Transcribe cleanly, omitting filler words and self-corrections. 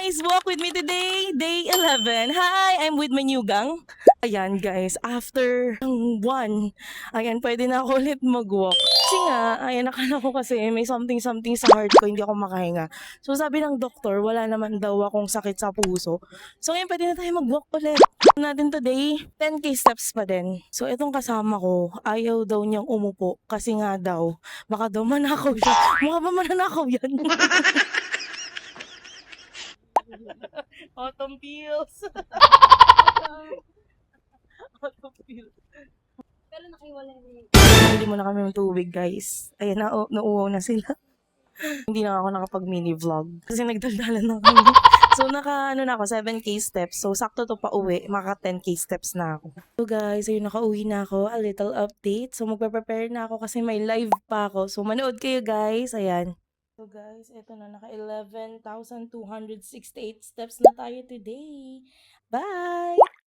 guys! Walk with me today, day 11. Hi! I'm with my new gang. Ayan guys, after 1, ayan, pwede na ako ulit mag-walk. Kasi nga, ayan, nakala ko kasi may something sa heart ko, hindi ako makahinga. So sabi ng doktor, wala naman daw akong sakit sa puso. So ngayon pwede na tayo mag-walk ulit. Natin today, 10k steps pa din. So itong kasama ko, ayaw daw niyang umupo kasi nga daw, baka daw manakaw siya. Mukha ba mananakaw yan? Autumn pills. Autumn pills. Pero nakiwalay na yun. Hindi mo na kami ng tubig, guys. Ayan, nauuwaw na sila. Hindi na ako nakapag-mini vlog kasi nagdaldalan na kami. So, na ako, 7k steps. So, sakto to pa uwi. Maka 10k steps na ako. So, guys, ayun, nakauwi na ako. A little update. So, magpe-prepare na ako kasi may live pa ako. So, manood kayo, guys. Ayan. So, guys, eto na. Naka 11,268 steps na tayo today. Bye!